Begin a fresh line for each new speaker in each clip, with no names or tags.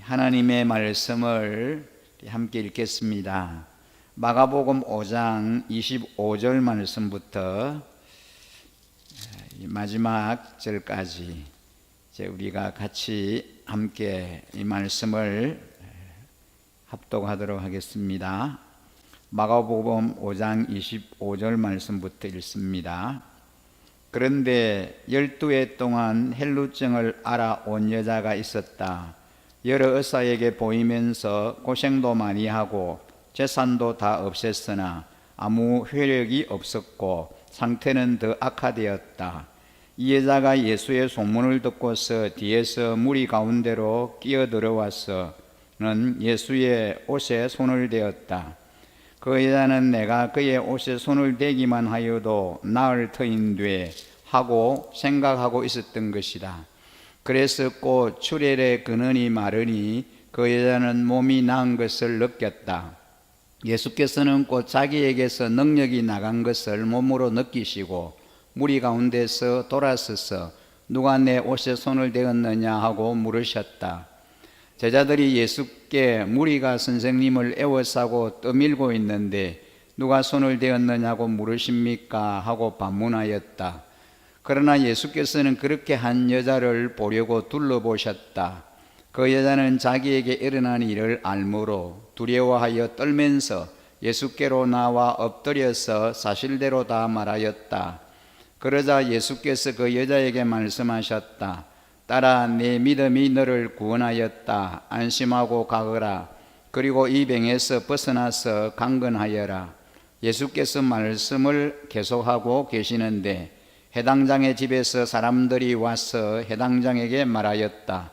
하나님의 말씀을 함께 읽겠습니다. 마가복음 5장 25절 말씀부터 마지막 절까지 우리가 같이 함께 이 말씀을 합독하도록 하겠습니다. 마가복음 5장 25절 말씀부터 읽습니다. 그런데 12해 동안 헬루증을 알아온 여자가 있었다. 여러 의사에게 보이면서 고생도 많이 하고 재산도 다 없앴으나 아무 효력이 없었고 상태는 더 악화되었다. 이 여자가 예수의 소문을 듣고서 뒤에서 무리 가운데로 끼어들어와서는 예수의 옷에 손을 대었다. 그 여자는 내가 그의 옷에 손을 대기만 하여도 나을 터인데 하고 생각하고 있었던 것이다. 그래서 곧 출혈의 근원이 마르니 그 여자는 몸이 나은 것을 느꼈다. 예수께서는 곧 자기에게서 능력이 나간 것을 몸으로 느끼시고 무리 가운데서 돌아서서 누가 내 옷에 손을 대었느냐 하고 물으셨다. 제자들이 예수께 무리가 선생님을 애워싸고 떠밀고 있는데 누가 손을 대었느냐고 물으십니까? 하고 반문하였다. 그러나 예수께서는 그렇게 한 여자를 보려고 둘러보셨다. 그 여자는 자기에게 일어난 일을 알므로 두려워하여 떨면서 예수께로 나와 엎드려서 사실대로 다 말하였다. 그러자 예수께서 그 여자에게 말씀하셨다. 딸아, 내 믿음이 너를 구원하였다. 안심하고 가거라. 그리고 이 병에서 벗어나서 강건하여라. 예수께서 말씀을 계속하고 계시는데 해당장의 집에서 사람들이 와서 해당장에게 말하였다.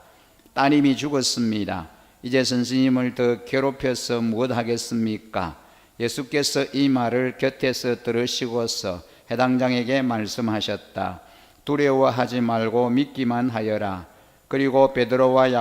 따님이 죽었습니다. 이제 선생님을 더 괴롭혀서 무엇하겠습니까? 예수께서 이 말을 곁에서 들으시고서 해당장에게 말씀하셨다. 두려워하지 말고 믿기만 하여라. 그리고 베드로와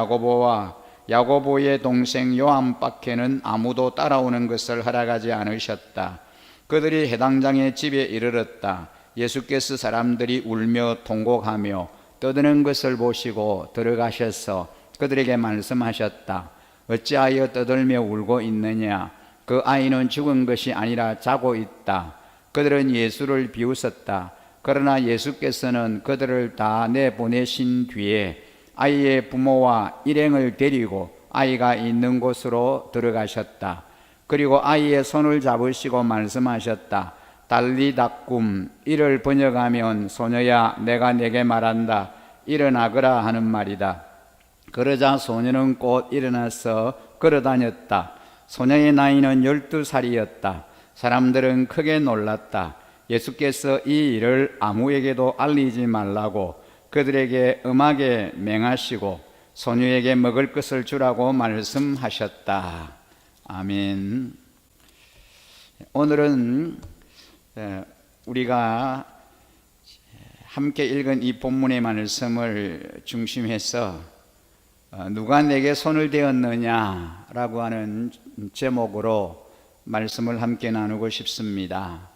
야고보의 동생 요한밖에는 아무도 따라오는 것을 허락하지 않으셨다. 그들이 해당장의 집에 이르렀다. 예수께서 사람들이 울며 통곡하며 떠드는 것을 보시고 들어가셔서 그들에게 말씀하셨다. 어찌하여 떠들며 울고 있느냐? 그 아이는 죽은 것이 아니라 자고 있다. 그들은 예수를 비웃었다. 그러나 예수께서는 그들을 다 내보내신 뒤에 아이의 부모와 일행을 데리고 아이가 있는 곳으로 들어가셨다. 그리고 아이의 손을 잡으시고 말씀하셨다. 달리다꿈, 이를 번역하면 소녀야 내가 내게 말한다. 일어나거라 하는 말이다. 그러자 소녀는 곧 일어나서 걸어다녔다. 소녀의 나이는 12살이었다. 사람들은 크게 놀랐다. 예수께서 이 일을 아무에게도 알리지 말라고 그들에게 엄하게 맹하시고 소녀에게 먹을 것을 주라고 말씀하셨다. 아멘. 오늘은 우리가 함께 읽은 이 본문의 말씀을 중심해서 누가 내게 손을 대었느냐라고 하는 제목으로 말씀을 함께 나누고 싶습니다.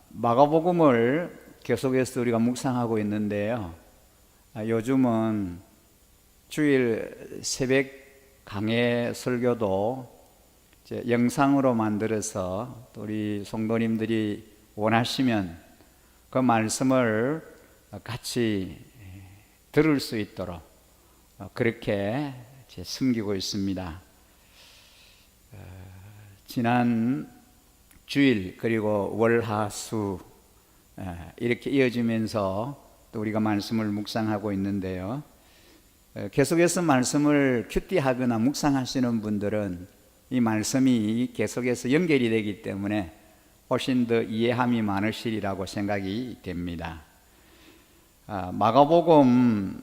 마가복음을 계속해서 우리가 묵상하고 있는데요. 요즘은 주일 새벽 강해 설교도 영상으로 만들어서 우리 성도님들이 원하시면 그 말씀을 같이 들을 수 있도록 그렇게 숨기고 있습니다. 지난 주일 그리고 월화수 이렇게 이어지면서 또 우리가 말씀을 묵상하고 있는데요. 계속해서 말씀을 큐티하거나 묵상하시는 분들은 이 말씀이 계속해서 연결이 되기 때문에 훨씬 더 이해함이 많으시리라고 생각이 됩니다. 마가복음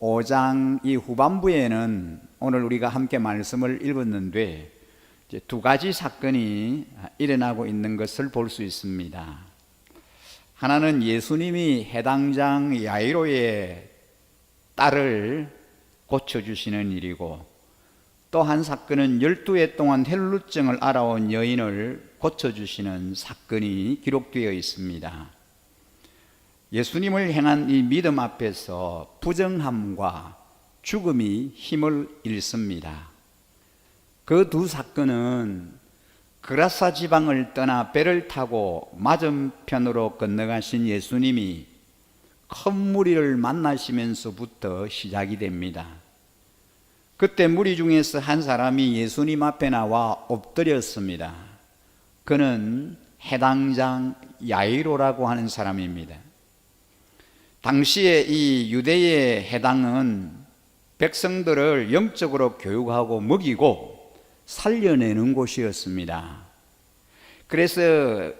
5장 이 후반부에는 오늘 우리가 함께 말씀을 읽었는데 이제 두 가지 사건이 일어나고 있는 것을 볼 수 있습니다. 하나는 예수님이 해당장 야이로의 딸을 고쳐주시는 일이고, 또 한 사건은 12해 동안 헬루증을 알아온 여인을 고쳐주시는 사건이 기록되어 있습니다. 예수님을 향한 이 믿음 앞에서 부정함과 죽음이 힘을 잃습니다. 그 두 사건은 그라사 지방을 떠나 배를 타고 맞은편으로 건너가신 예수님이 큰 무리를 만나시면서부터 시작이 됩니다. 그때 무리 중에서 한 사람이 예수님 앞에 나와 엎드렸습니다. 그는 해당장 야이로라고 하는 사람입니다. 당시에 이 유대의 해당은 백성들을 영적으로 교육하고 먹이고 살려내는 곳이었습니다. 그래서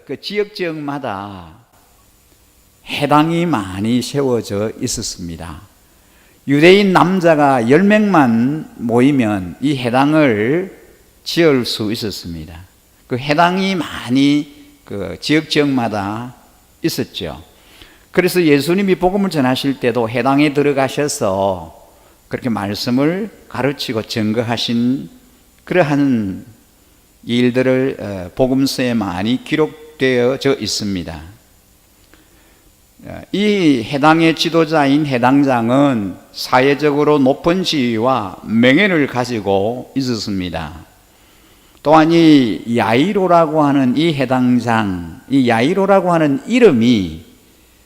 그 지역마다 해당이 많이 세워져 있었습니다. 유대인 남자가 10명만 모이면 이 해당을 지을 수 있었습니다. 그 해당이 많이 그 지역마다 있었죠. 그래서 예수님이 복음을 전하실 때도 해당에 들어가셔서 그렇게 말씀을 가르치고 증거하신 그러한 일들을 복음서에 많이 기록되어져 있습니다. 이 해당의 지도자인 해당장은 사회적으로 높은 지위와 명예를 가지고 있었습니다. 또한 이 야이로라고 하는 이 해당장, 이 야이로라고 하는 이름이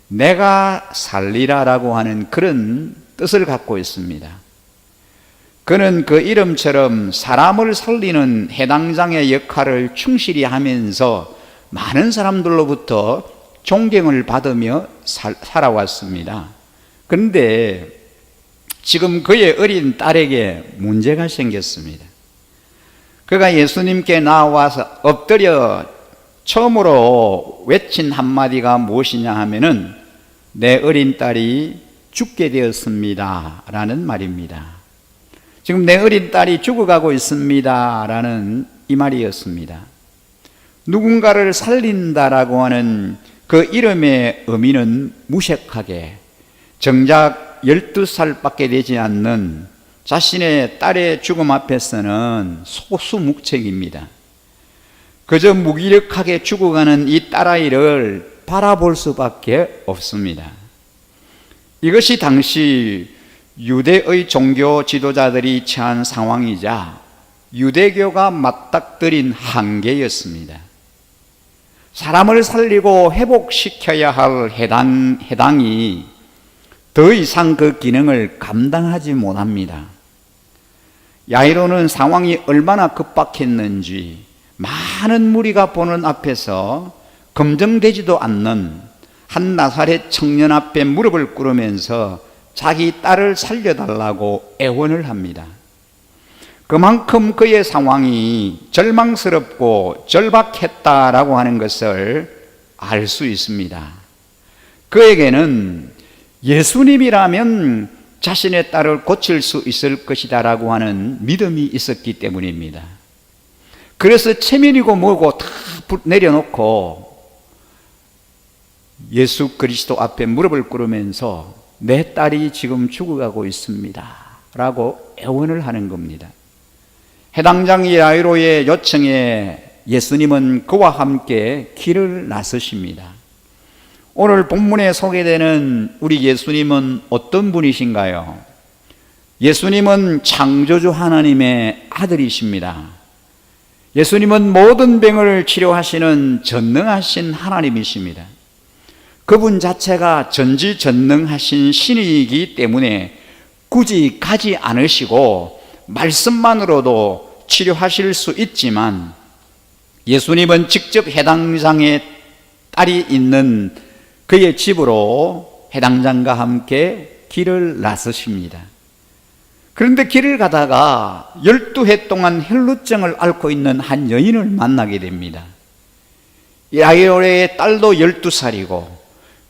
내가 살리라라고 하는 그런 뜻을 갖고 있습니다. 그는 그 이름처럼 사람을 살리는 해당장의 역할을 충실히 하면서 많은 사람들로부터 존경을 받으며 살아왔습니다. 그런데 지금 그의 어린 딸에게 문제가 생겼습니다. 그가 예수님께 나와서 엎드려 처음으로 외친 한마디가 무엇이냐 하면은 내 어린 딸이 죽게 되었습니다 라는 말입니다. 지금 내 어린 딸이 죽어가고 있습니다 라는 이 말이었습니다. 누군가를 살린다라고 하는 그 이름의 의미는 무색하게 정작 12살밖에 되지 않는 자신의 딸의 죽음 앞에서는 소수묵책입니다. 그저 무기력하게 죽어가는 이 딸아이를 바라볼 수밖에 없습니다. 이것이 당시 유대의 종교 지도자들이 처한 상황이자 유대교가 맞닥뜨린 한계였습니다. 사람을 살리고 회복시켜야 할 해당이 더 이상 그 기능을 감당하지 못합니다. 야이로는 상황이 얼마나 급박했는지 많은 무리가 보는 앞에서 검증되지도 않는 한 나사렛 청년 앞에 무릎을 꿇으면서 자기 딸을 살려달라고 애원을 합니다. 그만큼 그의 상황이 절망스럽고 절박했다라고 하는 것을 알 수 있습니다. 그에게는 예수님이라면 자신의 딸을 고칠 수 있을 것이다라고 하는 믿음이 있었기 때문입니다. 그래서 체면이고 뭐고 다 내려놓고 예수 그리스도 앞에 무릎을 꿇으면서 내 딸이 지금 죽어가고 있습니다 라고 애원을 하는 겁니다. 해당장 야이로의 요청에 예수님은 그와 함께 길을 나서십니다. 오늘 본문에 소개되는 우리 예수님은 어떤 분이신가요? 예수님은 창조주 하나님의 아들이십니다. 예수님은 모든 병을 치료하시는 전능하신 하나님이십니다. 그분 자체가 전지전능하신 신이기 때문에 굳이 가지 않으시고 말씀만으로도 치료하실 수 있지만 예수님은 직접 해당장의 딸이 있는 그의 집으로 해당장과 함께 길을 나서십니다. 그런데 길을 가다가 12해 동안 혈루증을 앓고 있는 한 여인을 만나게 됩니다. 야이로의 딸도 12살이고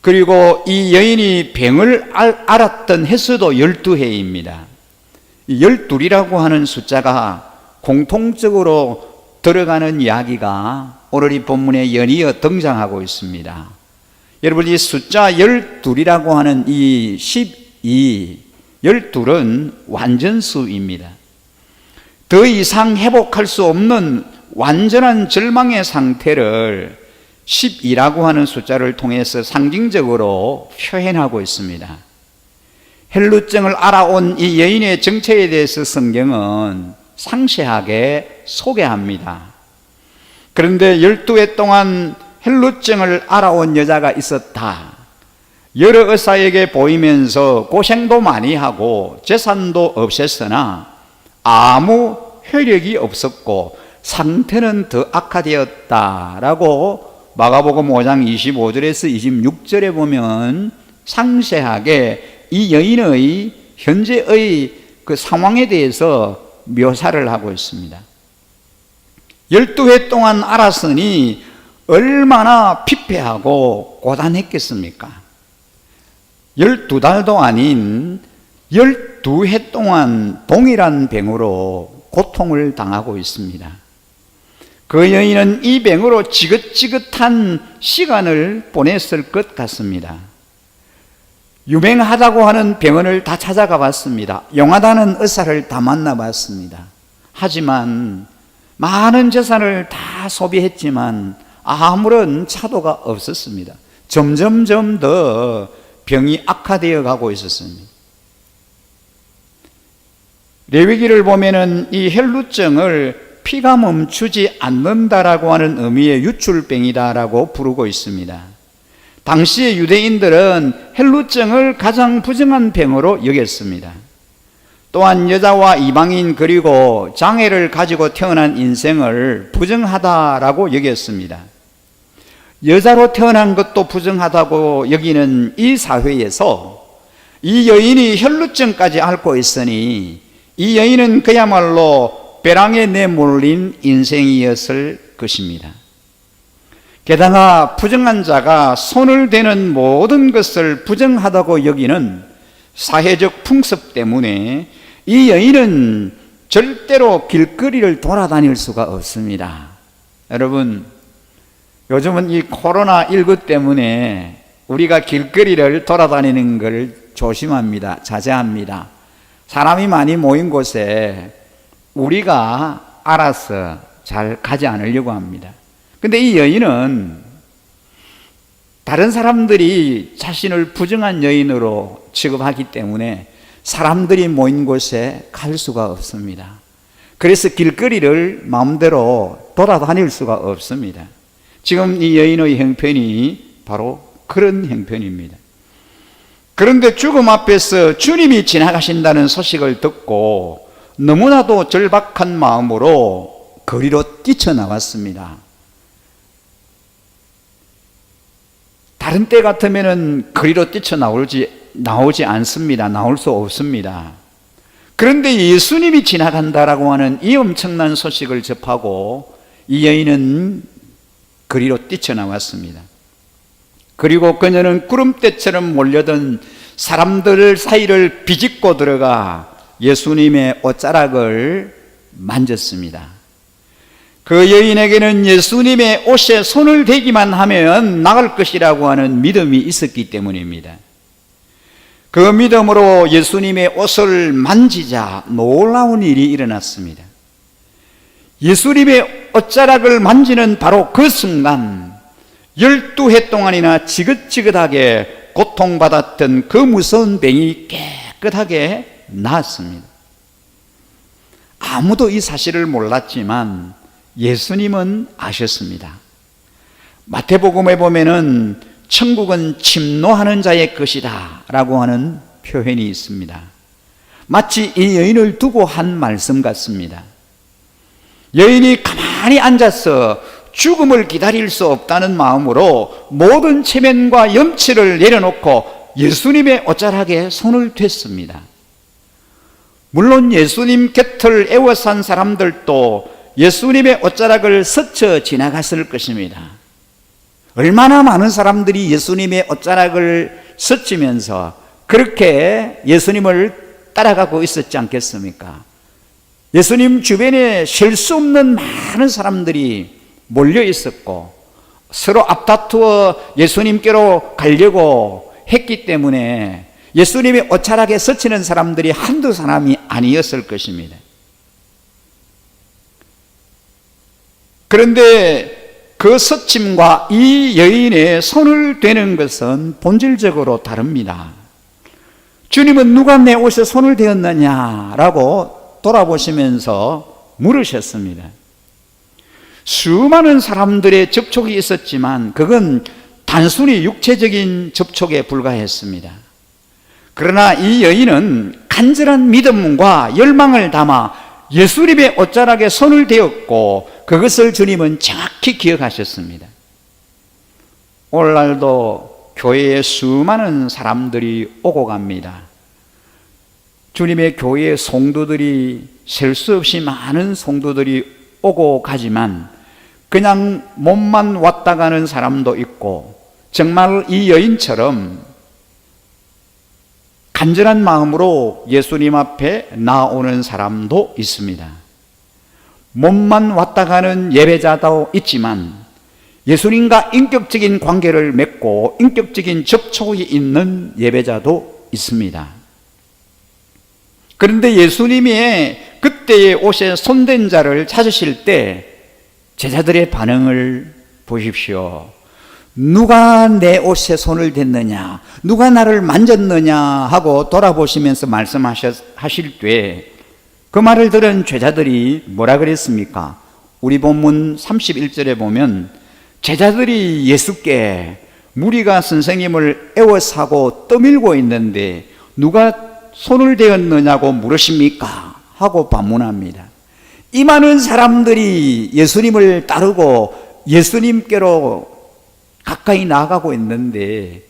그리고 이 여인이 병을 앓았던 횟수도 12해입니다. 12이라고 하는 숫자가 공통적으로 들어가는 이야기가 오늘 이 본문에 연이어 등장하고 있습니다. 여러분, 이 숫자 12이라고 하는 이 12, 12은 완전수입니다. 더 이상 회복할 수 없는 완전한 절망의 상태를 12라고 하는 숫자를 통해서 상징적으로 표현하고 있습니다. 혈루증을 알아온 이 여인의 정체에 대해서 성경은 상세하게 소개합니다. 그런데 12해 동안 혈루증을 알아온 여자가 있었다. 여러 의사에게 보이면서 고생도 많이 하고 재산도 없었으나 아무 효력이 없었고 상태는 더 악화되었다라고 마가복음 5장 25절에서 26절에 보면 상세하게 이 여인의 현재의 그 상황에 대해서 묘사를 하고 있습니다. 12해 동안 알았으니 얼마나 피폐하고 고단했겠습니까? 12달도 아닌 12해 동안 동일한 병으로 고통을 당하고 있습니다. 그 여인은 이 병으로 지긋지긋한 시간을 보냈을 것 같습니다. 유명하다고 하는 병원을 다 찾아가 봤습니다. 용하다는 의사를 다 만나봤습니다. 하지만 많은 재산을 다 소비했지만 아무런 차도가 없었습니다. 점점점 더 병이 악화되어 가고 있었습니다. 레위기를 보면은 이 혈루증을 피가 멈추지 않는다라고 하는 의미의 유출병이다라고 부르고 있습니다. 당시의 유대인들은 혈루증을 가장 부정한 병으로 여겼습니다. 또한 여자와 이방인 그리고 장애를 가지고 태어난 인생을 부정하다라고 여겼습니다. 여자로 태어난 것도 부정하다고 여기는 이 사회에서 이 여인이 혈루증까지 앓고 있으니 이 여인은 그야말로 벼랑에 내몰린 인생이었을 것입니다. 게다가 부정한 자가 손을 대는 모든 것을 부정하다고 여기는 사회적 풍습 때문에 이 여인은 절대로 길거리를 돌아다닐 수가 없습니다. 여러분, 요즘은 이 코로나19 때문에 우리가 길거리를 돌아다니는 걸 조심합니다. 자제합니다. 사람이 많이 모인 곳에 우리가 알아서 잘 가지 않으려고 합니다. 근데 이 여인은 다른 사람들이 자신을 부정한 여인으로 취급하기 때문에 사람들이 모인 곳에 갈 수가 없습니다. 그래서 길거리를 마음대로 돌아다닐 수가 없습니다. 지금 이 여인의 형편이 바로 그런 형편입니다. 그런데 죽음 앞에서 주님이 지나가신다는 소식을 듣고 너무나도 절박한 마음으로 거리로 뛰쳐나왔습니다. 다른 때 같으면 거리로 나오지 않습니다. 나올 수 없습니다. 그런데 예수님이 지나간다라고 하는 이 엄청난 소식을 접하고 이 여인은 거리로 뛰쳐나왔습니다. 그리고 그녀는 구름대처럼 몰려든 사람들 사이를 비집고 들어가 예수님의 옷자락을 만졌습니다. 그 여인에게는 예수님의 옷에 손을 대기만 하면 나을 것이라고 하는 믿음이 있었기 때문입니다. 그 믿음으로 예수님의 옷을 만지자 놀라운 일이 일어났습니다. 예수님의 옷자락을 만지는 바로 그 순간 12해 동안이나 지긋지긋하게 고통받았던 그 무서운 병이 깨끗하게 나았습니다. 아무도 이 사실을 몰랐지만 예수님은 아셨습니다. 마태복음에 보면은 천국은 침노하는 자의 것이다 라고 하는 표현이 있습니다. 마치 이 여인을 두고 한 말씀 같습니다. 여인이 가만히 앉아서 죽음을 기다릴 수 없다는 마음으로 모든 체면과 염치를 내려놓고 예수님의 옷자락에 손을 댔습니다. 물론 예수님 곁을 에워싼 사람들도 예수님의 옷자락을 스쳐 지나갔을 것입니다. 얼마나 많은 사람들이 예수님의 옷자락을 스치면서 그렇게 예수님을 따라가고 있었지 않겠습니까? 예수님 주변에 셀 수 없는 많은 사람들이 몰려 있었고 서로 앞다투어 예수님께로 가려고 했기 때문에 예수님의 옷자락에 스치는 사람들이 한두 사람이 아니었을 것입니다. 그런데 그 스침과 이 여인의 손을 대는 것은 본질적으로 다릅니다. 주님은 누가 내 옷에 손을 대었느냐라고 돌아보시면서 물으셨습니다. 수많은 사람들의 접촉이 있었지만 그건 단순히 육체적인 접촉에 불과했습니다. 그러나 이 여인은 간절한 믿음과 열망을 담아 예수님의 옷자락에 손을 대었고 그것을 주님은 정확히 기억하셨습니다. 오늘날도 교회에 수많은 사람들이 오고 갑니다. 주님의 교회의 성도들이 셀 수 없이 많은 성도들이 오고 가지만 그냥 몸만 왔다 가는 사람도 있고 정말 이 여인처럼 간절한 마음으로 예수님 앞에 나오는 사람도 있습니다. 몸만 왔다 가는 예배자도 있지만 예수님과 인격적인 관계를 맺고 인격적인 접촉이 있는 예배자도 있습니다. 그런데 예수님이 그때의 옷에 손댄 자를 찾으실 때 제자들의 반응을 보십시오. 누가 내 옷에 손을 댔느냐, 누가 나를 만졌느냐 하고 돌아보시면서 말씀하실 때 그 말을 들은 제자들이 뭐라 그랬습니까? 우리 본문 31절에 보면 제자들이 예수께 무리가 선생님을 애워싸고 떠밀고 있는데 누가 손을 대었느냐고 물으십니까? 하고 반문합니다. 이 많은 사람들이 예수님을 따르고 예수님께로 가까이 나아가고 있는데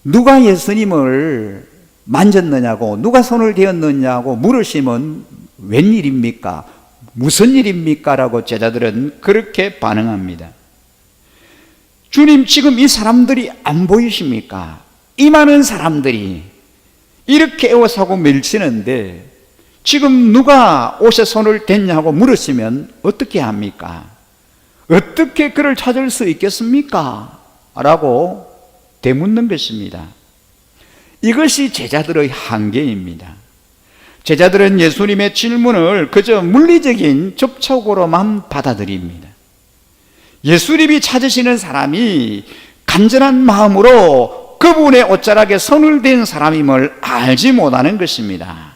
누가 예수님을 만졌느냐고 누가 손을 대었느냐고 물으시면 웬일입니까? 무슨 일입니까? 라고 제자들은 그렇게 반응합니다. 주님, 지금 이 사람들이 안 보이십니까? 이 많은 사람들이 이렇게 애워싸고 밀치는데 지금 누가 옷에 손을 댔냐고 물으시면 어떻게 합니까? 어떻게 그를 찾을 수 있겠습니까? 라고 되묻는 것입니다. 이것이 제자들의 한계입니다. 제자들은 예수님의 질문을 그저 물리적인 접촉으로만 받아들입니다. 예수님이 찾으시는 사람이 간절한 마음으로 그분의 옷자락에 손을 댄 사람임을 알지 못하는 것입니다.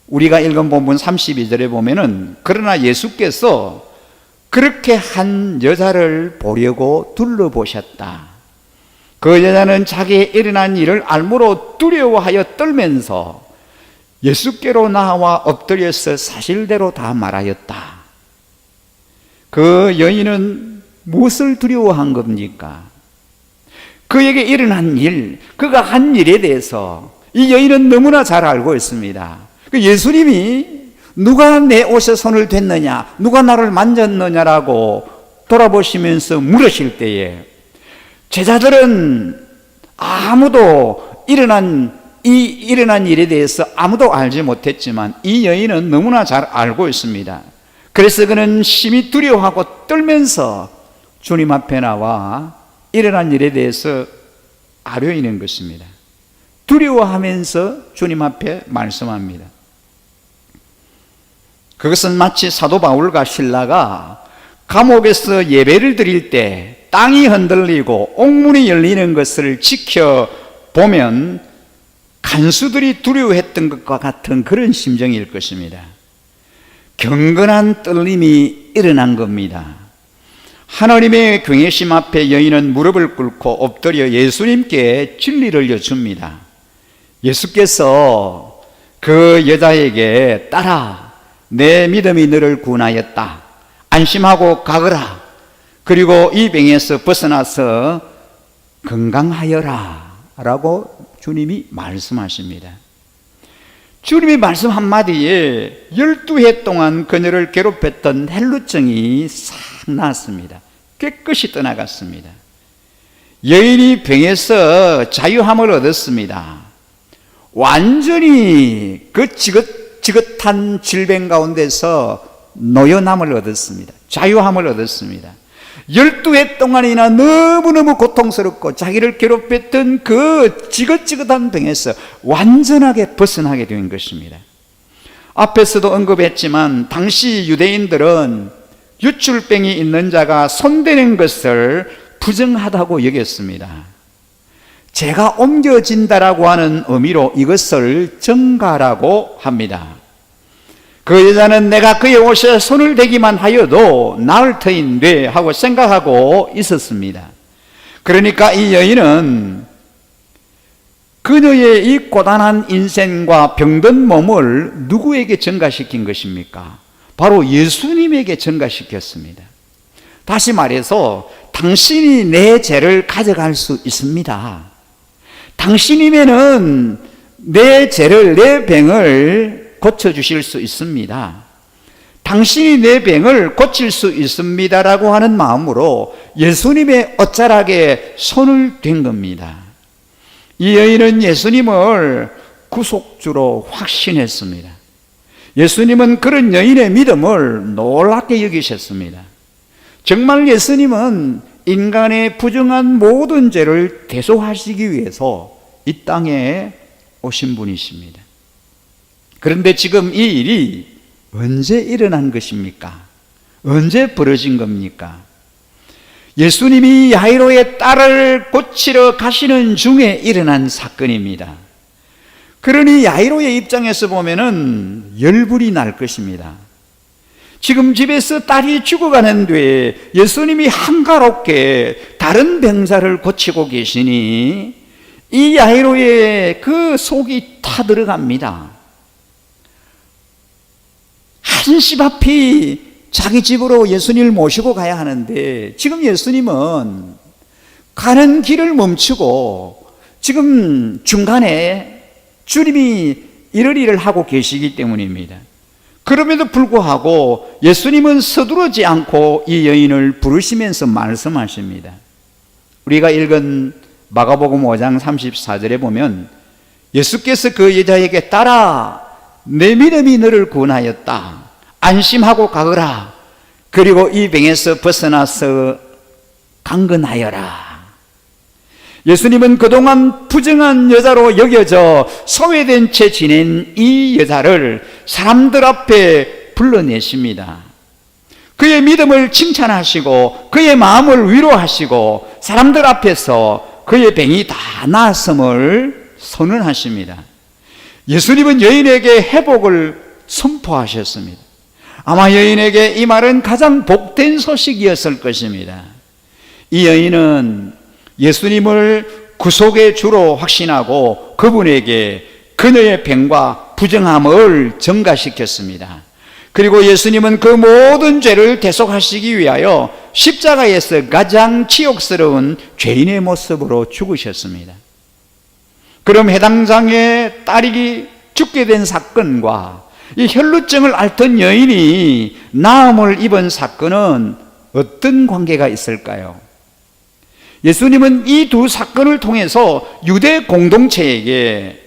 우리가 읽은 본문 32절에 보면은 그러나 예수께서 그렇게 한 여자를 보려고 둘러보셨다. 그 여자는 자기의 일어난 일을 알므로 두려워하여 떨면서 예수께로 나와 엎드려서 사실대로 다 말하였다. 그 여인은 무엇을 두려워한 겁니까? 그에게 일어난 일, 그가 한 일에 대해서 이 여인은 너무나 잘 알고 있습니다. 예수님이 누가 내 옷에 손을 댔느냐, 누가 나를 만졌느냐라고 돌아보시면서 물으실 때에 제자들은 아무도 일어난 일에 대해서 아무도 알지 못했지만 이 여인은 너무나 잘 알고 있습니다. 그래서 그는 심히 두려워하고 떨면서 주님 앞에 나와 일어난 일에 대해서 아뢰이는 것입니다. 두려워하면서 주님 앞에 말씀합니다. 그것은 마치 사도 바울과 실라가 감옥에서 예배를 드릴 때 땅이 흔들리고 옥문이 열리는 것을 지켜보면 간수들이 두려워했던 것과 같은 그런 심정일 것입니다. 경건한 떨림이 일어난 겁니다. 하나님의 경외심 앞에 여인은 무릎을 꿇고 엎드려 예수님께 진리를 여쭙니다. 예수께서 그 여자에게 딸아, 내 믿음이 너를 구원하였다. 안심하고 가거라. 그리고 이 병에서 벗어나서 건강하여라 라고 주님이 말씀하십니다. 주님의 말씀 한마디에 12해 동안 그녀를 괴롭혔던 헬루증이 싹 나았습니다. 깨끗이 떠나갔습니다. 여인이 병에서 자유함을 얻었습니다. 완전히 그 지긋지긋한 질병 가운데서 노연함을 얻었습니다. 자유함을 얻었습니다. 12해 동안이나 너무너무 고통스럽고 자기를 괴롭혔던 그 지긋지긋한 병에서 완전하게 벗어나게 된 것입니다. 앞에서도 언급했지만 당시 유대인들은 유출병이 있는 자가 손대는 것을 부정하다고 여겼습니다. 죄가 옮겨진다라고 하는 의미로 이것을 정가라고 합니다. 그 여자는 내가 그의 옷에 손을 대기만 하여도 나을 터인데 하고 생각하고 있었습니다. 그러니까 이 여인은 그녀의 이 고단한 인생과 병든 몸을 누구에게 전가시킨 것입니까? 바로 예수님에게 전가시켰습니다. 다시 말해서 당신이 내 죄를 가져갈 수 있습니다. 당신이면은 내 죄를, 내 병을 고쳐주실 수 있습니다. 당신이 내 병을 고칠 수 있습니다라고 하는 마음으로 예수님의 옷자락에 손을 댄 겁니다. 이 여인은 예수님을 구속주로 확신했습니다. 예수님은 그런 여인의 믿음을 놀랍게 여기셨습니다. 정말 예수님은 인간의 부정한 모든 죄를 대속하시기 위해서 이 땅에 오신 분이십니다. 그런데 지금 이 일이 언제 일어난 것입니까? 언제 벌어진 겁니까? 예수님이 야이로의 딸을 고치러 가시는 중에 일어난 사건입니다. 그러니 야이로의 입장에서 보면은 열불이 날 것입니다. 지금 집에서 딸이 죽어가는데 예수님이 한가롭게 다른 병자를 고치고 계시니 이 야이로의 그 속이 타들어갑니다. 한시바피 자기 집으로 예수님을 모시고 가야 하는데 지금 예수님은 가는 길을 멈추고 지금 중간에 주님이 이럴 일을 하고 계시기 때문입니다. 그럼에도 불구하고 예수님은 서두르지 않고 이 여인을 부르시면서 말씀하십니다. 우리가 읽은 마가복음 5장 34절에 보면 예수께서 그 여자에게 딸아 내 믿음이 너를 구원하였다. 안심하고 가거라. 그리고 이 병에서 벗어나서 강건하여라. 예수님은 그동안 부정한 여자로 여겨져 소외된 채 지낸 이 여자를 사람들 앞에 불러내십니다. 그의 믿음을 칭찬하시고 그의 마음을 위로하시고 사람들 앞에서 그의 병이 다 나았음을 선언하십니다. 예수님은 여인에게 회복을 선포하셨습니다. 아마 여인에게 이 말은 가장 복된 소식이었을 것입니다. 이 여인은 예수님을 구속의 주로 확신하고 그분에게 그녀의 병과 부정함을 전가시켰습니다. 그리고 예수님은 그 모든 죄를 대속하시기 위하여 십자가에서 가장 치욕스러운 죄인의 모습으로 죽으셨습니다. 그럼 해당장의 딸이 죽게 된 사건과 이 혈루증을 앓던 여인이 나음을 입은 사건은 어떤 관계가 있을까요? 예수님은 이 두 사건을 통해서 유대 공동체에게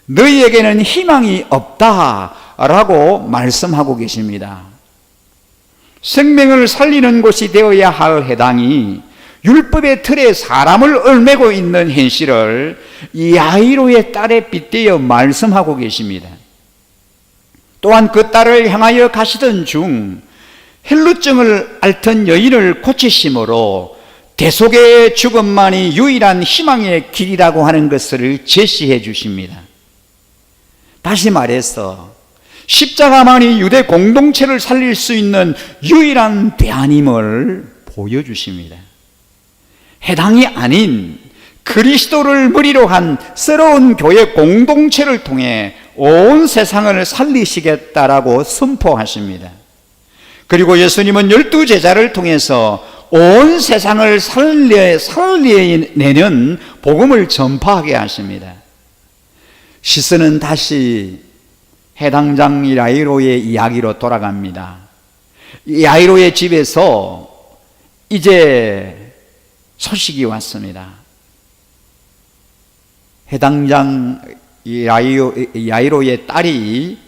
너희에게는 희망이 없다라고 말씀하고 계십니다. 생명을 살리는 곳이 되어야 할 해당이 율법의 틀에 사람을 얽매고 있는 현실을 야이로의 딸에 빗대어 말씀하고 계십니다. 또한 그 딸을 향하여 가시던 중 혈루증을 앓던 여인을 고치심으로 대속의 죽음만이 유일한 희망의 길이라고 하는 것을 제시해 주십니다. 다시 말해서 십자가만이 유대 공동체를 살릴 수 있는 유일한 대안임을 보여주십니다. 해당이 아닌 그리스도를 머리로 한 새로운 교회 공동체를 통해 온 세상을 살리시겠다라고 선포하십니다. 그리고 예수님은 12제자를 통해서 온 세상을 살려내는 복음을 전파하게 하십니다. 시선은 다시 해당장 야이로의 이야기로 돌아갑니다. 야이로의 집에서 이제 소식이 왔습니다. 해당장 야이로의 딸이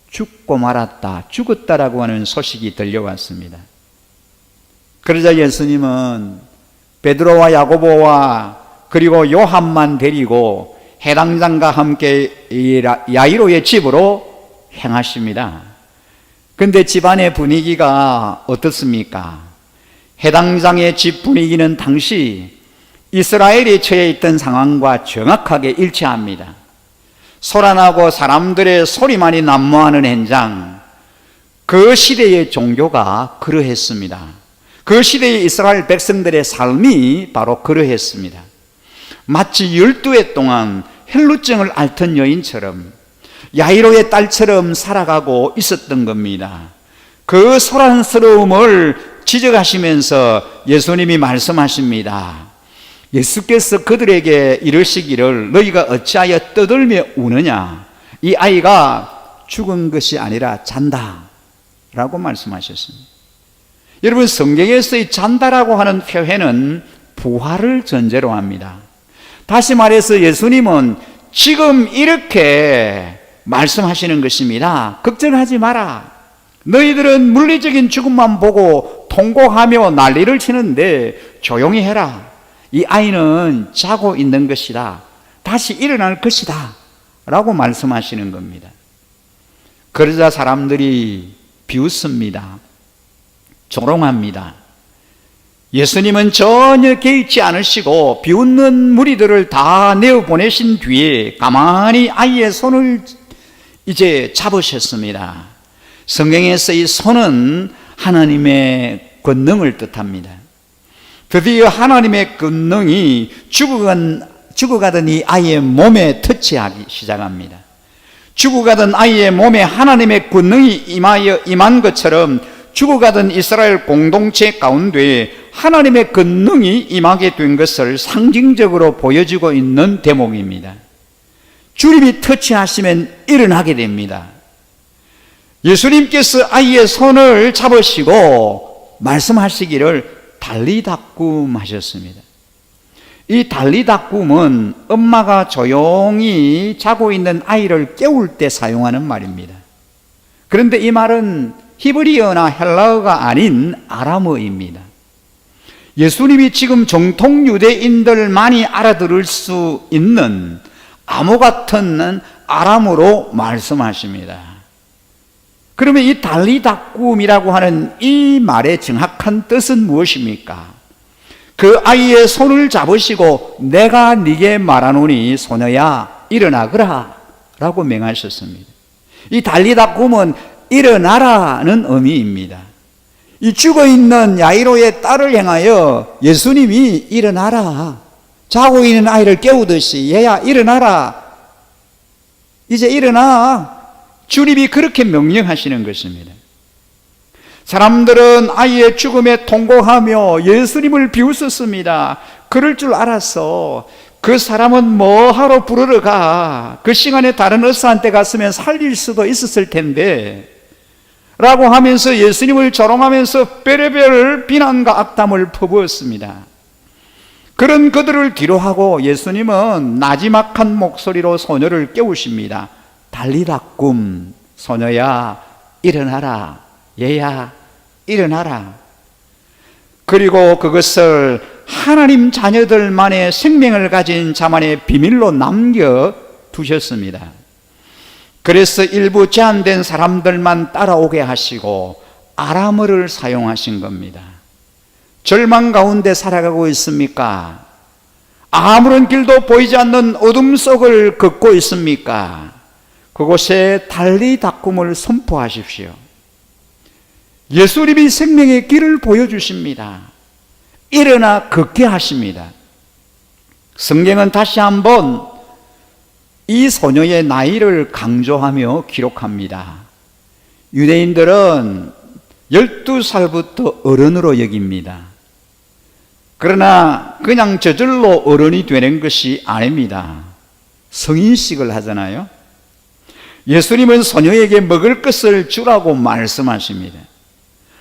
죽고 말았다, 죽었다라고 하는 소식이 들려왔습니다. 그러자 예수님은 베드로와 야고보와 그리고 요한만 데리고 해당장과 함께 야이로의 집으로 행하십니다. 그런데 집안의 분위기가 어떻습니까? 해당장의 집 분위기는 당시 이스라엘이 처해 있던 상황과 정확하게 일치합니다. 소란하고 사람들의 소리만이 난무하는 현장, 그 시대의 종교가 그러했습니다. 그 시대의 이스라엘 백성들의 삶이 바로 그러했습니다. 마치 12해 동안 혈루증을 앓던 여인처럼, 야이로의 딸처럼 살아가고 있었던 겁니다. 그 소란스러움을 지적하시면서 예수님이 말씀하십니다. 예수께서 그들에게 이르시기를 너희가 어찌하여 떠들며 우느냐, 이 아이가 죽은 것이 아니라 잔다 라고 말씀하셨습니다. 여러분, 성경에서의 잔다라고 하는 표현은 부활을 전제로 합니다. 다시 말해서 예수님은 지금 이렇게 말씀하시는 것입니다. 걱정하지 마라. 너희들은 물리적인 죽음만 보고 통곡하며 난리를 치는데 조용히 해라. 이 아이는 자고 있는 것이다. 다시 일어날 것이다 라고 말씀하시는 겁니다. 그러자 사람들이 비웃습니다. 조롱합니다. 예수님은 전혀 개의치 않으시고 비웃는 무리들을 다 내어보내신 뒤에 가만히 아이의 손을 이제 잡으셨습니다. 성경에서 이 손은 하나님의 권능을 뜻합니다. 드디어 하나님의 권능이 죽어가던 이 아이의 몸에 터치하기 시작합니다. 죽어가던 아이의 몸에 하나님의 권능이 임한 것처럼 죽어가던 이스라엘 공동체 가운데 하나님의 권능이 임하게 된 것을 상징적으로 보여주고 있는 대목입니다. 주님이 터치하시면 일어나게 됩니다. 예수님께서 아이의 손을 잡으시고 말씀하시기를 달리다꿈 하셨습니다. 이 달리다꿈은 엄마가 조용히 자고 있는 아이를 깨울 때 사용하는 말입니다. 그런데 이 말은 히브리어나 헬라어가 아닌 아람어입니다. 예수님이 지금 정통 유대인들만이 알아들을 수 있는 암호 같은 아람어로 말씀하십니다. 그러면 이 달리다꿈이라고 하는 이 말의 정확한 뜻은 무엇입니까? 그 아이의 손을 잡으시고 내가 네게 말하노니 소녀야 일어나거라 라고 명하셨습니다. 이 달리다꿈은 일어나라는 의미입니다. 이 죽어있는 야이로의 딸을 향하여 예수님이 일어나라, 자고 있는 아이를 깨우듯이 얘야 일어나라, 이제 일어나, 주님이 그렇게 명령하시는 것입니다. 사람들은 아이의 죽음에 통곡하며 예수님을 비웃었습니다. 그럴 줄 알았어. 그 사람은 뭐하러 부르러 가? 그 시간에 다른 의사한테 갔으면 살릴 수도 있었을 텐데 라고 하면서 예수님을 조롱하면서 별의별 비난과 악담을 퍼부었습니다. 그런 그들을 뒤로하고 예수님은 나지막한 목소리로 소녀를 깨우십니다. 달리다꿈, 소녀야 일어나라, 얘야 일어나라. 그리고 그것을 하나님 자녀들만의 생명을 가진 자만의 비밀로 남겨두셨습니다. 그래서 일부 제한된 사람들만 따라오게 하시고 아람어를 사용하신 겁니다. 절망 가운데 살아가고 있습니까? 아무런 길도 보이지 않는 어둠 속을 걷고 있습니까? 그곳에 달리다꿈을 선포하십시오. 예수님이 생명의 길을 보여주십니다. 일어나 걷게 하십니다. 성경은 다시 한번 이 소녀의 나이를 강조하며 기록합니다. 유대인들은 12살부터 어른으로 여깁니다. 그러나 그냥 저절로 어른이 되는 것이 아닙니다. 성인식을 하잖아요. 예수님은 소녀에게 먹을 것을 주라고 말씀하십니다.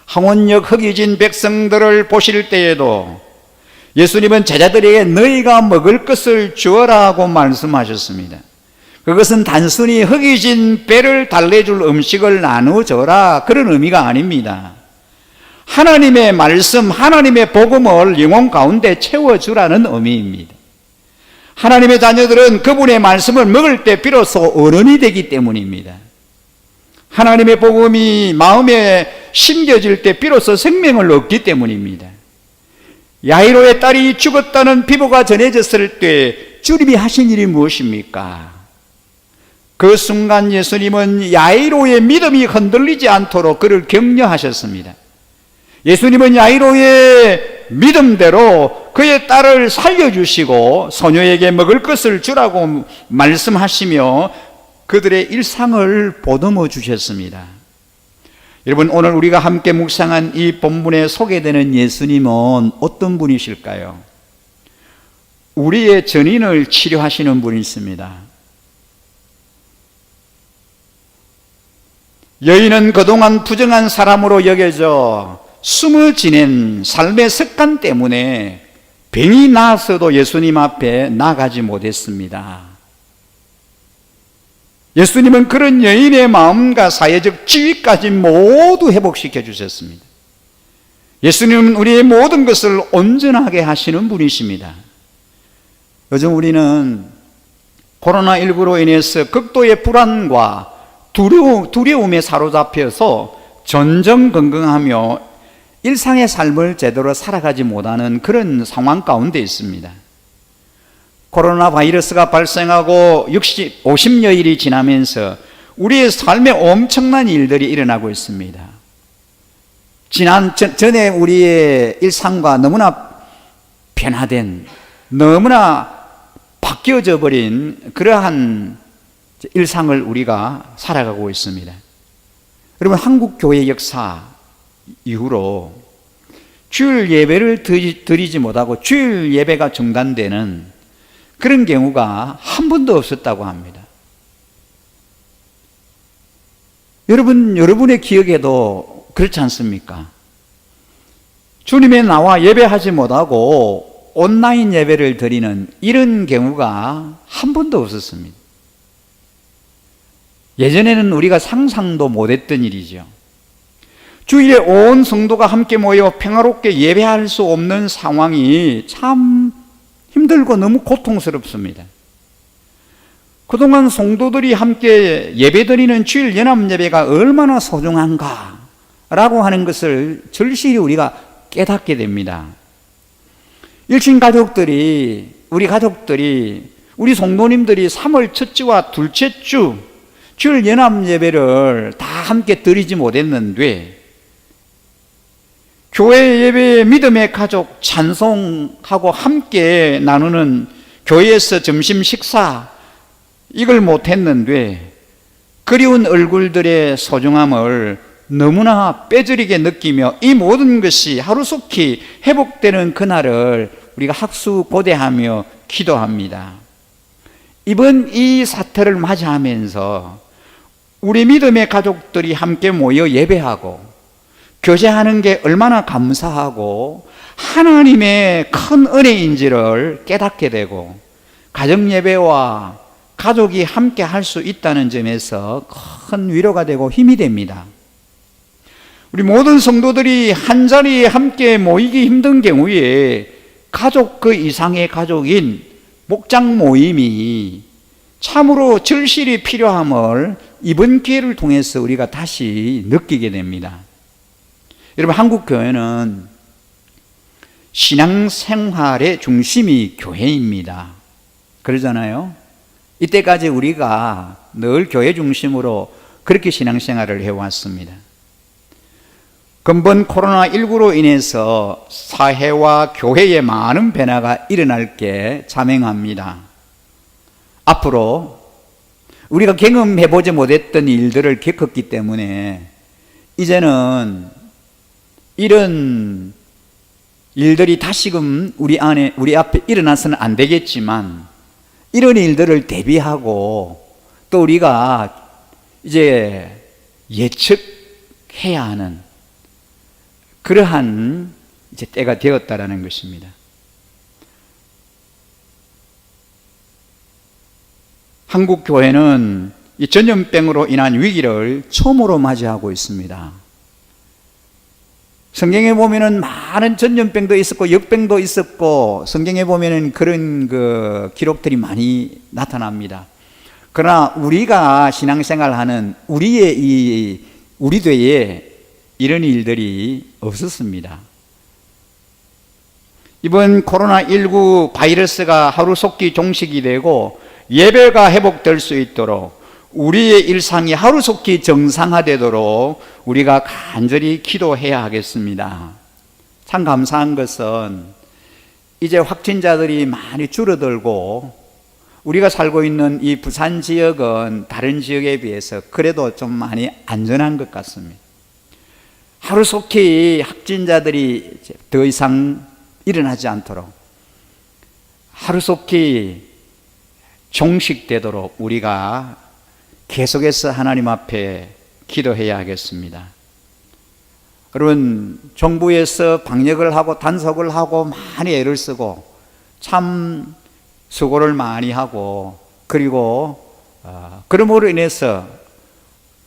항원역 흑이진 백성들을 보실 때에도 예수님은 제자들에게 너희가 먹을 것을 주어라고 말씀하셨습니다. 그것은 단순히 흑이진 배를 달래줄 음식을 나누어줘라 그런 의미가 아닙니다. 하나님의 말씀, 하나님의 복음을 영혼 가운데 채워주라는 의미입니다. 하나님의 자녀들은 그분의 말씀을 먹을 때 비로소 어른이 되기 때문입니다. 하나님의 복음이 마음에 심겨질 때 비로소 생명을 얻기 때문입니다. 야이로의 딸이 죽었다는 비보가 전해졌을 때 주님이 하신 일이 무엇입니까? 그 순간 예수님은 야이로의 믿음이 흔들리지 않도록 그를 격려하셨습니다. 예수님은 야이로의 믿음대로 그의 딸을 살려주시고 소녀에게 먹을 것을 주라고 말씀하시며 그들의 일상을 보듬어 주셨습니다. 여러분, 오늘 우리가 함께 묵상한 이 본문에 소개되는 예수님은 어떤 분이실까요? 우리의 전인을 치료하시는 분이십니다. 여인은 그동안 부정한 사람으로 여겨져 숨을 지낸 삶의 습관 때문에 병이 나서도 예수님 앞에 나가지 못했습니다. 예수님은 그런 여인의 마음과 사회적 지위까지 모두 회복시켜 주셨습니다. 예수님은 우리의 모든 것을 온전하게 하시는 분이십니다. 요즘 우리는 코로나19로 인해서 극도의 불안과 두려움에 사로잡혀서 전전긍긍하며 일상의 삶을 제대로 살아가지 못하는 그런 상황 가운데 있습니다. 코로나 바이러스가 발생하고 50여일이 지나면서 우리의 삶에 엄청난 일들이 일어나고 있습니다. 전에 우리의 일상과 너무나 변화된, 너무나 바뀌어져 버린 그러한 일상을 우리가 살아가고 있습니다. 여러분, 한국 교회 역사 이후로 주일 예배를 드리지 못하고 주일 예배가 중단되는 그런 경우가 한 번도 없었다고 합니다. 여러분의 기억에도 그렇지 않습니까? 주님의 나와 예배하지 못하고 온라인 예배를 드리는 이런 경우가 한 번도 없었습니다. 예전에는 우리가 상상도 못했던 일이죠. 주일에 온 성도가 함께 모여 평화롭게 예배할 수 없는 상황이 참 힘들고 너무 고통스럽습니다. 그동안 성도들이 함께 예배드리는 주일 연합 예배가 얼마나 소중한가 라고 하는 것을 절실히 우리가 깨닫게 됩니다. 일친 가족들이, 우리 성도님들이 3월 첫 주와 둘째 주 주일 연합 예배를 다 함께 드리지 못했는데 교회 예배에 믿음의 가족 찬송하고 함께 나누는 교회에서 점심 식사 이걸 못했는데 그리운 얼굴들의 소중함을 너무나 뼈저리게 느끼며 이 모든 것이 하루속히 회복되는 그날을 우리가 학수고대하며 기도합니다. 이번 이 사태를 맞이하면서 우리 믿음의 가족들이 함께 모여 예배하고 교제하는 게 얼마나 감사하고 하나님의 큰 은혜인지를 깨닫게 되고 가정예배와 가족이 함께 할 수 있다는 점에서 큰 위로가 되고 힘이 됩니다. 우리 모든 성도들이 한자리에 함께 모이기 힘든 경우에 가족 그 이상의 가족인 목장 모임이 참으로 절실히 필요함을 이번 기회를 통해서 우리가 다시 느끼게 됩니다. 여러분, 한국 교회는 신앙생활의 중심이 교회입니다. 그러잖아요. 이때까지 우리가 늘 교회 중심으로 그렇게 신앙생활을 해왔습니다. 근본 코로나19로 인해서 사회와 교회에 많은 변화가 일어날 게 자명합니다. 앞으로 우리가 경험해보지 못했던 일들을 겪었기 때문에 이제는 이런 일들이 다시금 우리 앞에 일어나서는 안 되겠지만 이런 일들을 대비하고 또 우리가 이제 예측해야 하는 그러한 이제 때가 되었다라는 것입니다. 한국 교회는 이 전염병으로 인한 위기를 처음으로 맞이하고 있습니다. 성경에 보면은 많은 전염병도 있었고 역병도 있었고 성경에 보면은 그런 기록들이 많이 나타납니다. 그러나 우리가 신앙생활하는 우리 되에 이런 일들이 없었습니다. 이번 코로나19 바이러스가 하루속히 종식이 되고 예배가 회복될 수 있도록 우리의 일상이 하루속히 정상화되도록 우리가 간절히 기도해야 하겠습니다. 참 감사한 것은 이제 확진자들이 많이 줄어들고 우리가 살고 있는 이 부산 지역은 다른 지역에 비해서 그래도 좀 많이 안전한 것 같습니다. 하루속히 확진자들이 더 이상 일어나지 않도록 하루속히 종식되도록 우리가 계속해서 하나님 앞에 기도해야 하겠습니다. 여러분, 정부에서 방역을 하고 단속을 하고 많이 애를 쓰고 참 수고를 많이 하고 그리고 그러므로 인해서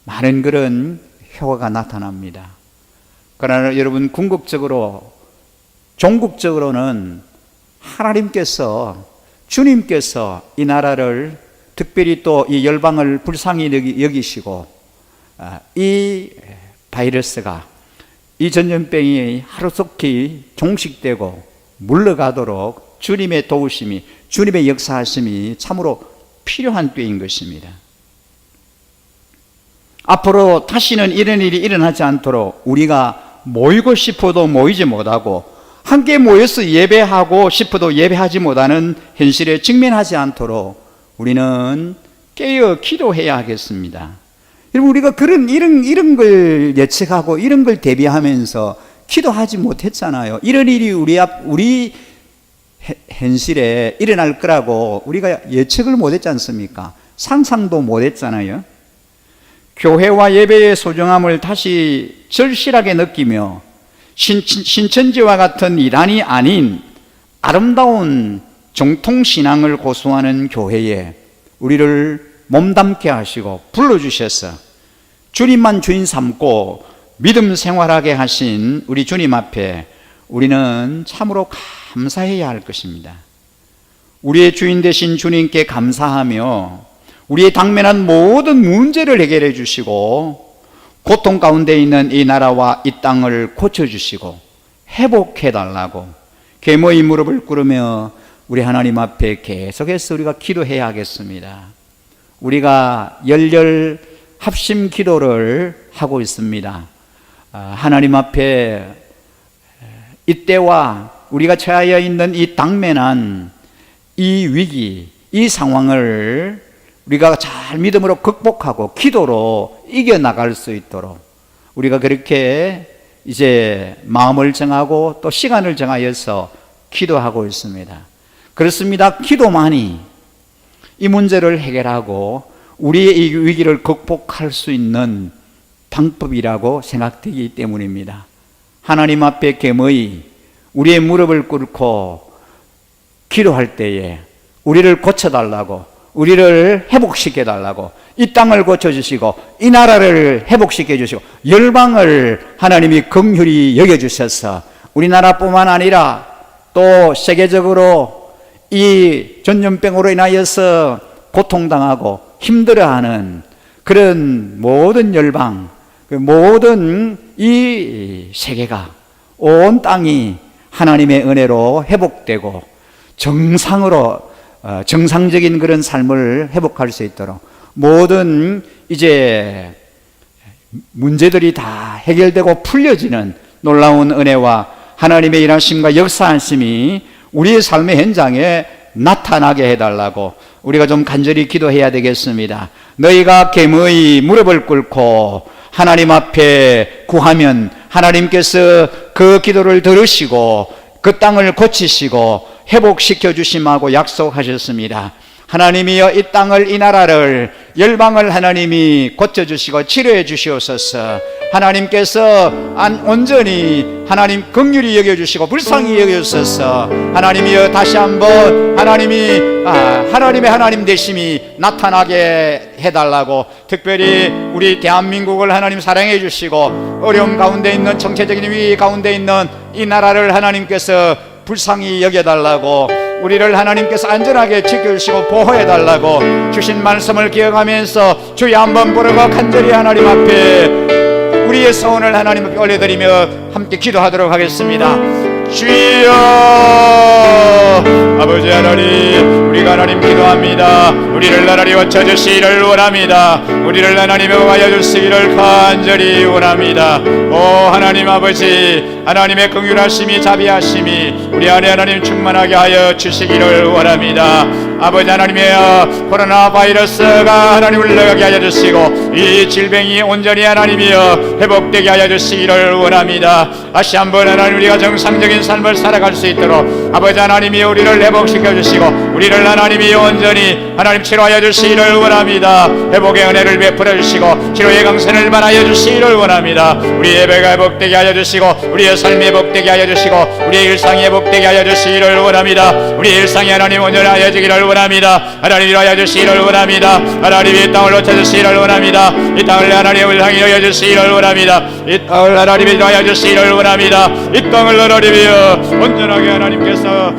많은 그런 효과가 나타납니다. 그러나 여러분, 궁극적으로 종국적으로는 하나님께서 주님께서 이 나라를 특별히 또 이 열방을 불쌍히 여기시고 이 바이러스가 이 전염병이 하루속히 종식되고 물러가도록 주님의 도우심이 주님의 역사하심이 참으로 필요한 때인 것입니다. 앞으로 다시는 이런 일이 일어나지 않도록 우리가 모이고 싶어도 모이지 못하고 함께 모여서 예배하고 싶어도 예배하지 못하는 현실에 직면하지 않도록 우리는 깨어 기도해야 하겠습니다. 여러분, 우리가 이런 걸 예측하고 이런 걸 대비하면서 기도하지 못했잖아요. 이런 일이 우리 현실에 일어날 거라고 우리가 예측을 못했지 않습니까? 상상도 못했잖아요. 교회와 예배의 소중함을 다시 절실하게 느끼며 신천지와 같은 이단이 아닌 아름다운 정통신앙을 고수하는 교회에 우리를 몸담게 하시고 불러주셔서 주님만 주인 삼고 믿음 생활하게 하신 우리 주님 앞에 우리는 참으로 감사해야 할 것입니다. 우리의 주인 되신 주님께 감사하며 우리의 당면한 모든 문제를 해결해 주시고 고통 가운데 있는 이 나라와 이 땅을 고쳐주시고 회복해 달라고 계모의 무릎을 꿇으며 우리 하나님 앞에 계속해서 우리가 기도해야 하겠습니다. 우리가 열렬 합심 기도를 하고 있습니다. 하나님 앞에 이때와 우리가 처하여 있는 이 당면한 이 위기, 이 상황을 우리가 잘 믿음으로 극복하고 기도로 이겨나갈 수 있도록 우리가 그렇게 이제 마음을 정하고 또 시간을 정하여서 기도하고 있습니다. 그렇습니다. 기도만이 이 문제를 해결하고 우리의 이 위기를 극복할 수 있는 방법이라고 생각되기 때문입니다. 하나님 앞에 겸허히 우리의 무릎을 꿇고 기도할 때에 우리를 고쳐달라고, 우리를 회복시켜달라고, 이 땅을 고쳐주시고 이 나라를 회복시켜주시고 열방을 하나님이 긍휼히 여겨주셔서 우리나라뿐만 아니라 또 세계적으로 이 전염병으로 인하여서 고통당하고 힘들어하는 그런 모든 열방, 모든 이 세계가, 온 땅이 하나님의 은혜로 회복되고 정상적인 그런 삶을 회복할 수 있도록 모든 이제 문제들이 다 해결되고 풀려지는 놀라운 은혜와 하나님의 일하심과 역사하심이 우리의 삶의 현장에 나타나게 해달라고 우리가 좀 간절히 기도해야 되겠습니다. 너희가 겸허히 무릎을 꿇고 하나님 앞에 구하면 하나님께서 그 기도를 들으시고 그 땅을 고치시고 회복시켜 주심하고 약속하셨습니다. 하나님이여 이 땅을, 이 나라를, 열방을 하나님이 고쳐주시고 치료해 주시옵소서. 하나님께서 온전히 하나님 긍휼히 여겨주시고 불쌍히 여겨주셔서 하나님이여 다시 한번 하나님의 하나님 되심이 나타나게 해달라고, 특별히 우리 대한민국을 하나님 사랑해 주시고 어려움 가운데 있는 정체적인 위기 가운데 있는 이 나라를 하나님께서 불쌍히 여겨달라고, 우리를 하나님께서 안전하게 지켜주시고 보호해달라고 주신 말씀을 기억하면서 주여 한번 부르고 간절히 하나님 앞에 우리의 소원을 하나님 앞에 올려드리며 함께 기도하도록 하겠습니다.
주여. 아버지 하나님, 우리가 하나님 기도합니다. 우리를 나날이 고쳐주시기를 원합니다. 우리를 하나님 용하여 주시기를 간절히 원합니다. 오 하나님 아버지, 하나님의 긍휼하심이 자비하심이 우리 안에 하나님 충만하게 하여 주시기를 원합니다. 아버지 하나님이여, 코로나 바이러스가 하나님 물러가게 하여 주시고 이 질병이 온전히 하나님이여 회복되게 하여 주시기를 원합니다. 다시 한번 하나님 우리가 정상적인 삶을 살아갈 수 있도록 아버지 하나님이 우리를 회복시켜 주시고 우리를 하나님이 온전히 하나님 치료하여 주시기를 원합니다. 회복의 은혜를 베풀어 주시고 치료의 강선을 말하여 주시기를 원합니다. 우리 예배가 회복되게 하여 주시고 우리의 삶이 회복되게 하여 주시고 우리의 일상이 회복되게 하여 주시기를 원합니다. 우리 일상이 하나님 온전하여지기를 원합니다. 하나님 일하여 주시기를 원합니다. 하나님 이 땅을 놓쳐주시기를 원합니다. 이 땅을 하나님을 향해 여주시기를 원합니다. 이 땅을 하나님이 일하여 주시기를 원합니다. 이 땅을 하나님이여 온전하게 하나님께서